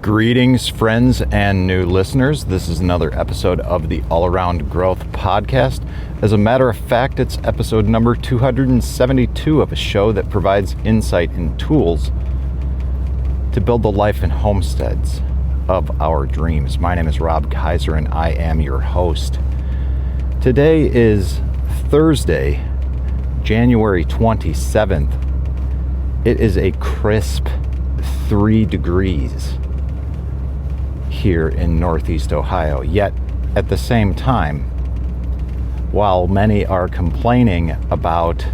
Greetings, friends and new listeners. This is another episode of the All Around Growth Podcast. As a matter of fact, it's episode number 272 of a show that provides insight and tools to build the life and homesteads of our dreams. My name is Rob Kaiser and I am your host. Today is Thursday, January 27th. It is a crisp 3 degrees here in Northeast Ohio. Yet at the same time, while many are complaining about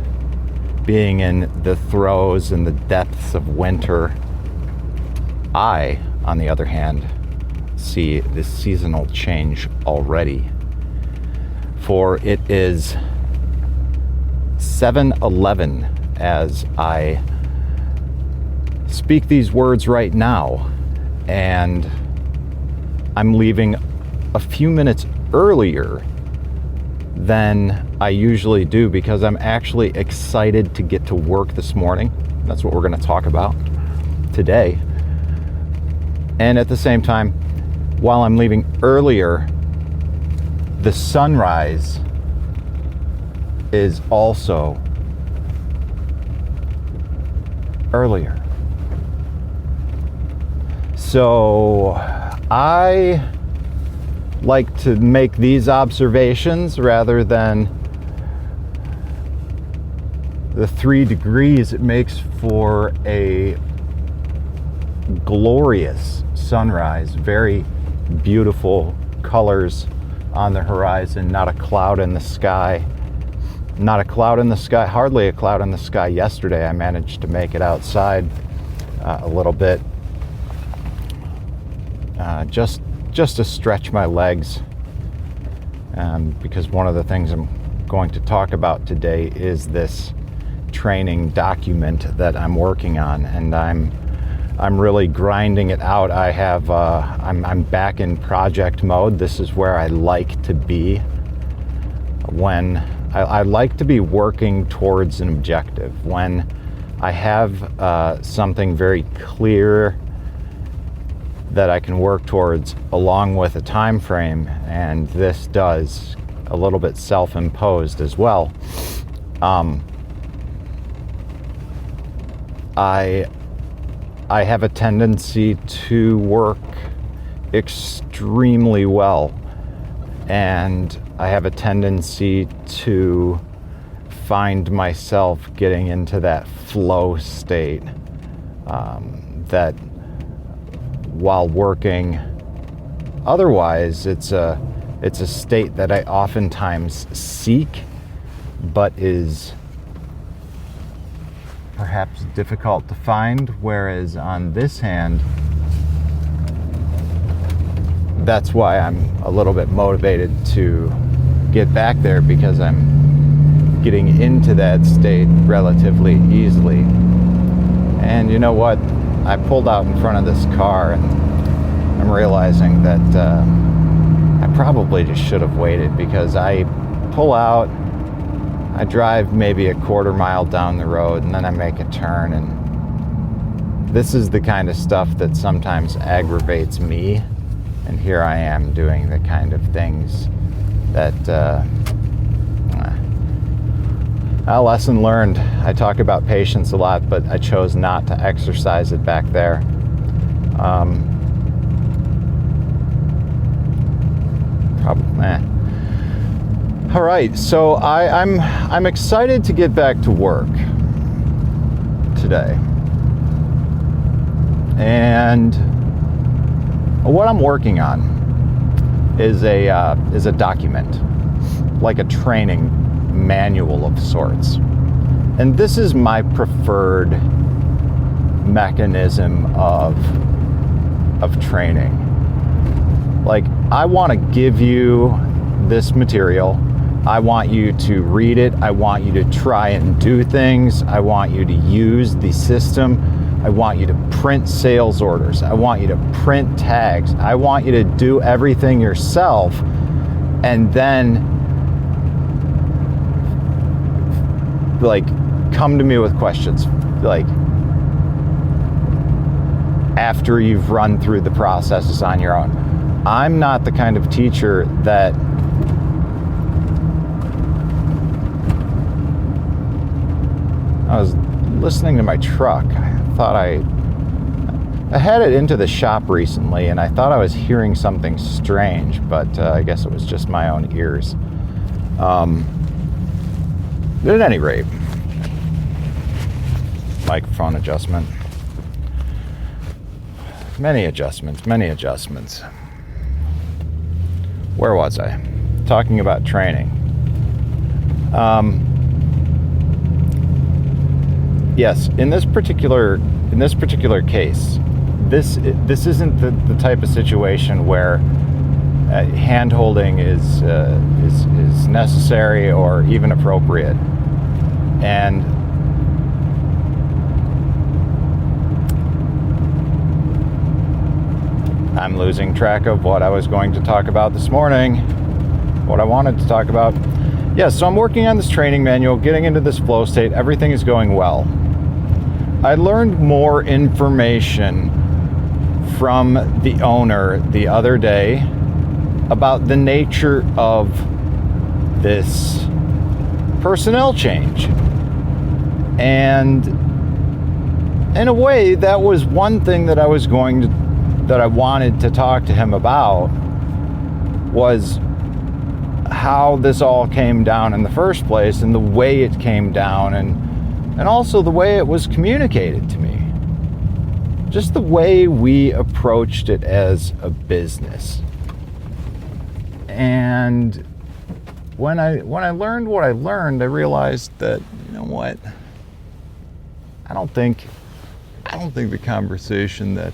being in the throes and the depths of winter, I, on the other hand, see this seasonal change already. For it is 7:11 as I speak these words right now, and I'm leaving a few minutes earlier than I usually do because I'm actually excited to get to work this morning. That's what we're going to talk about today. And at the same time, while I'm leaving earlier, the sunrise is also earlier. So I like to make these observations rather than the 3 degrees. It makes for a glorious sunrise, very beautiful colors on the horizon, not a cloud in the sky. Not a cloud in the sky, hardly a cloud in the sky yesterday. I managed to make it outside a little bit. Just to stretch my legs, because one of the things I'm going to talk about today is this training document that I'm working on, and I'm really grinding it out. I'm back in project mode. This is where I like to be when I like to be working towards an objective. When I have something very clear that I can work towards along with a time frame, and this does a little bit self-imposed as well. I have a tendency to work extremely well, and I have a tendency to find myself getting into that flow state that while working otherwise, it's a state that I oftentimes seek, but is perhaps difficult to find. Whereas on this hand, that's why I'm a little bit motivated to get back there, because I'm getting into that state relatively easily. And you know what? I pulled out in front of this car and I'm realizing that I probably just should have waited, because I pull out, I drive maybe a quarter mile down the road, and then I make a turn, and this is the kind of stuff that sometimes aggravates me, and here I am doing the kind of things that a lesson learned. I talk about patience a lot, but I chose not to exercise it back there. All right, so I'm excited to get back to work today, and what I'm working on is a document, like a training manual of sorts. And this is my preferred mechanism of training. Like, I want to give you this material. I want you to read it. I want you to try and do things. I want you to use the system. I want you to print sales orders. I want you to print tags. I want you to do everything yourself, and then come to me with questions. after you've run through the processes on your own. I'm not the kind of teacher that I was listening to my truck. I thought I had it into the shop recently, and I thought I was hearing something strange, but I guess it was just my own ears. But at any rate, microphone adjustment. Many adjustments. Where was I? Talking about training. Yes, in this particular case, this isn't the type of situation where hand-holding is necessary or even appropriate. And I'm losing track of what I was going to talk about this morning, what I wanted to talk about. Yeah, so I'm working on this training manual, getting into this flow state. Everything is going well. I learned more information from the owner the other day about the nature of this personnel change. And in a way, that was one thing that I wanted to talk to him about, was how this all came down in the first place, and the way it came down, and also the way it was communicated to me. Just the way we approached it as a business. And when I learned what I learned, I realized that, you know what, I don't think the conversation that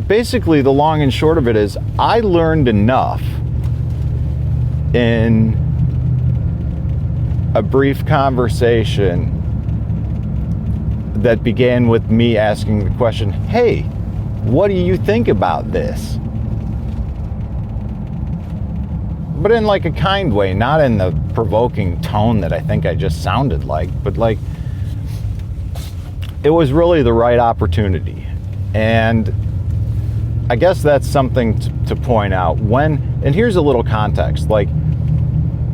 basically the long and short of it is, I learned enough in a brief conversation that began with me asking the question, hey, what do you think about this? But in like a kind way, not in the provoking tone that I think I just sounded like, but like, it was really the right opportunity. And I guess that's something to point out. And here's a little context, like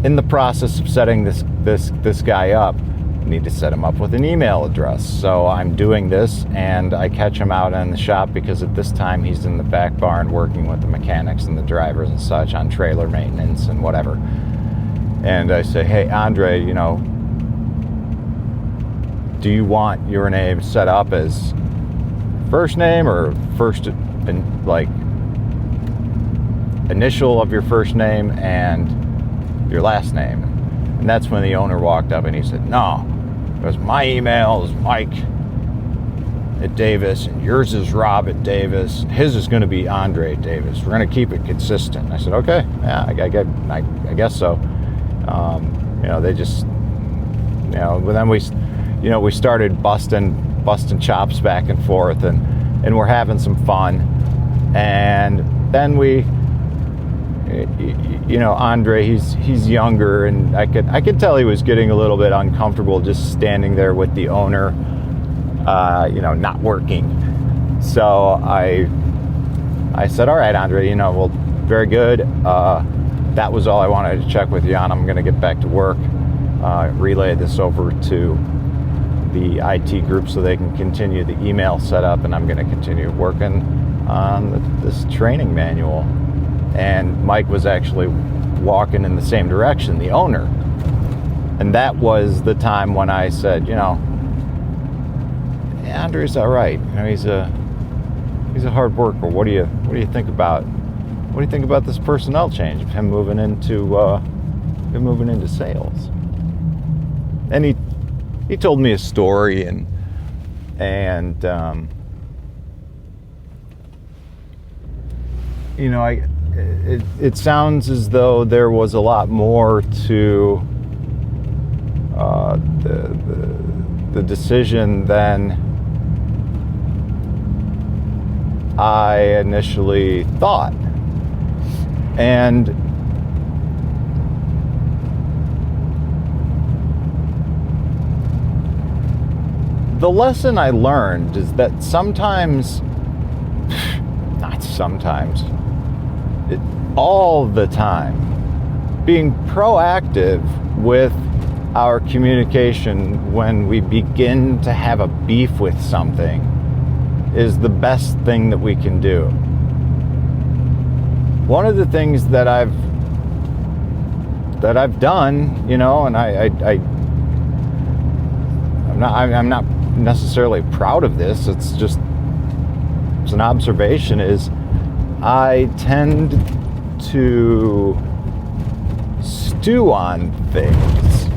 in the process of setting this guy up, I need to set him up with an email address. So I'm doing this, and I catch him out in the shop, because at this time he's in the back barn working with the mechanics and the drivers and such on trailer maintenance and whatever. And I say, hey, Andre, you know, do you want your name set up as first name or first, like, initial of your first name and your last name? And that's when the owner walked up and he said, no, because my email is Mike at Davis, and yours is Rob at Davis, and his is going to be Andre at Davis. We're going to keep it consistent. I said, okay, yeah, I guess so. You know, they just, you know, but then we started busting chops back and forth, and we're having some fun. And then you know, Andre, he's younger, and I could tell he was getting a little bit uncomfortable just standing there with the owner, you know, not working. So I said, all right, Andre, you know, well, very good. That was all I wanted to check with you on. I'm going to get back to work, relay this over to the IT group so they can continue the email setup, and I'm going to continue working on this training manual. And Mike was actually walking in the same direction, the owner. And that was the time when I said, you know, yeah, Andre's all right. You know, he's a hard worker. What do you think about this personnel change of him moving into sales? And he told me a story, and you know, it sounds as though there was a lot more to the decision than I initially thought. And the lesson I learned is that sometimes, not sometimes, all the time, being proactive with our communication when we begin to have a beef with something is the best thing that we can do. One of the things that I've done, and I'm not necessarily proud of this. It's an observation. Is I tend to stew on things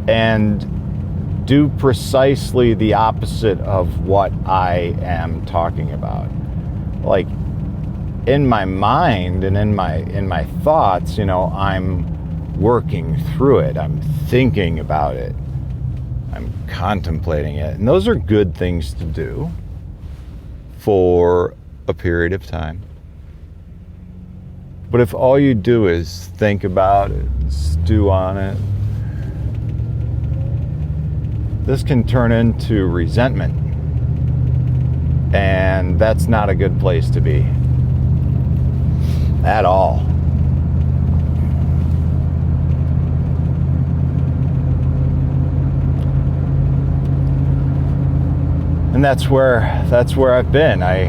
and do precisely the opposite of what I am talking about. Like in my mind and in my thoughts, I'm working through it. I'm thinking about it. I'm contemplating it. And those are good things to do for a period of time. But if all you do is think about it, stew on it, this can turn into resentment. And that's not a good place to be at all. And that's where I've been. I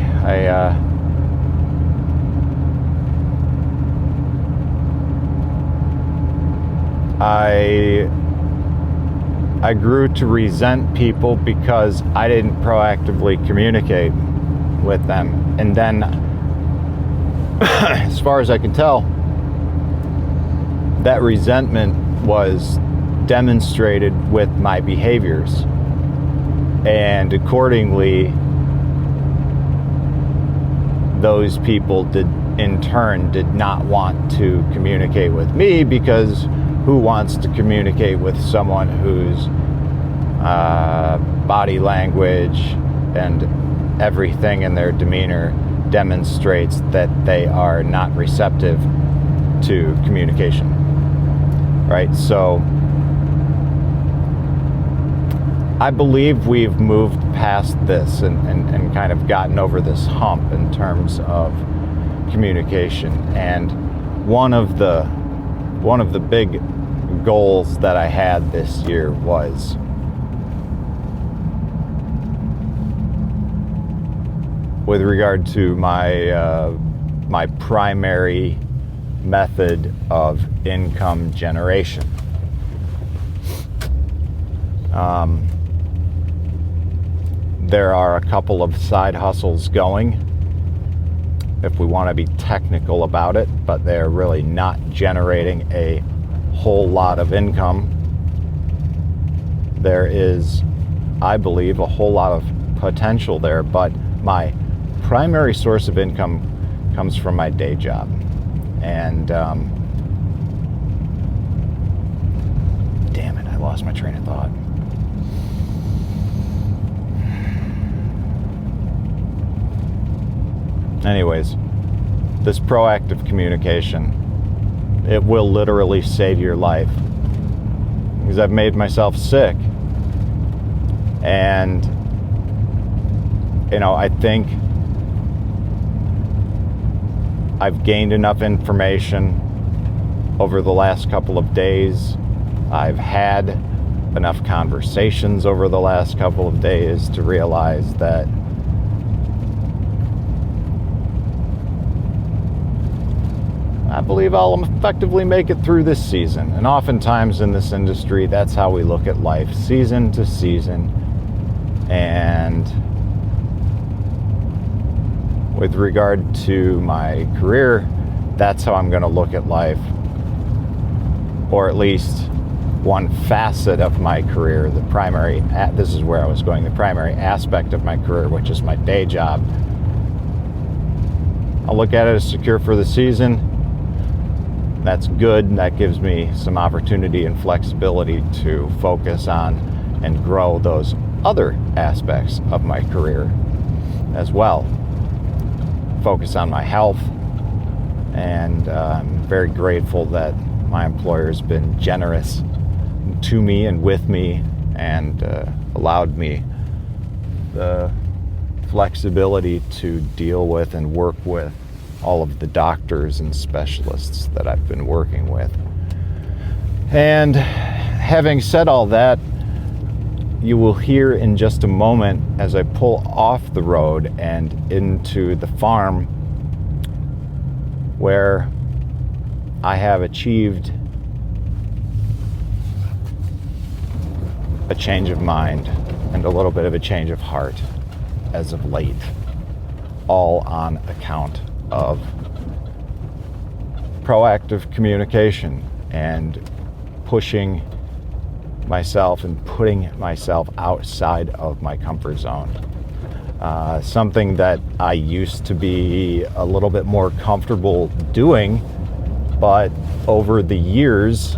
grew to resent people because I didn't proactively communicate with them. And then, as far as I can tell, that resentment was demonstrated with my behaviors. And accordingly, those people did not want to communicate with me, because who wants to communicate with someone whose body language and everything in their demeanor demonstrates that they are not receptive to communication, right? So I believe we've moved past this and kind of gotten over this hump in terms of communication. And one of the big goals that I had this year was with regard to my primary method of income generation. There are a couple of side hustles going, if we want to be technical about it, but they're really not generating a whole lot of income. There is, I believe, a whole lot of potential there, but my primary source of income comes from my day job. And damn it, I lost my train of thought. Anyways, this proactive communication, it will literally save your life, because I've made myself sick. And I think I've gained enough information over the last couple of days. I've had enough conversations over the last couple of days to realize that I believe I'll effectively make it through this season. And oftentimes in this industry, that's how we look at life, season to season. And with regard to my career, that's how I'm going to look at life. Or at least one facet of my career, this is where I was going, the primary aspect of my career, which is my day job. I'll look at it as secure for the season. That's good, and that gives me some opportunity and flexibility to focus on and grow those other aspects of my career as well. Focus on my health, and I'm very grateful that my employer's been generous to me and with me, and allowed me the flexibility to deal with and work with all of the doctors and specialists that I've been working with. And having said all that, you will hear in just a moment as I pull off the road and into the farm where I have achieved a change of mind and a little bit of a change of heart as of late, all on account of proactive communication and pushing myself and putting myself outside of my comfort zone. Something that I used to be a little bit more comfortable doing, but over the years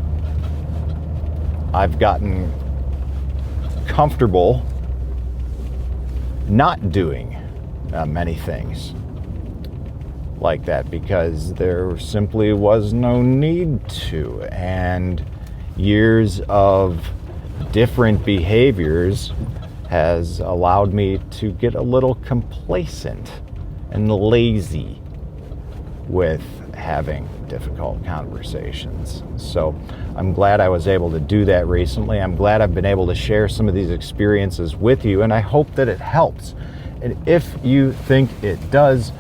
I've gotten comfortable not doing many things like that because there simply was no need to, and years of different behaviors has allowed me to get a little complacent and lazy with having difficult conversations. So I'm glad I was able to do that recently. I'm glad I've been able to share some of these experiences with you, and I hope that it helps. And if you think it does,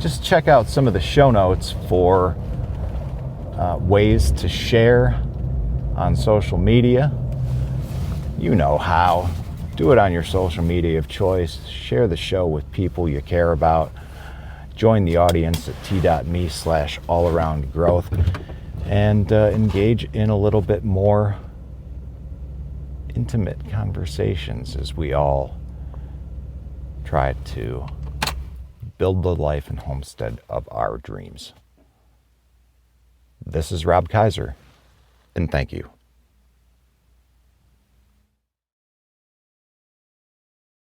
just check out some of the show notes for ways to share on social media. You know how. Do it on your social media of choice. Share the show with people you care about. Join the audience at t.me/allaroundgrowth and engage in a little bit more intimate conversations as we all try to build the life and homestead of our dreams. This is Rob Kaiser, and thank you.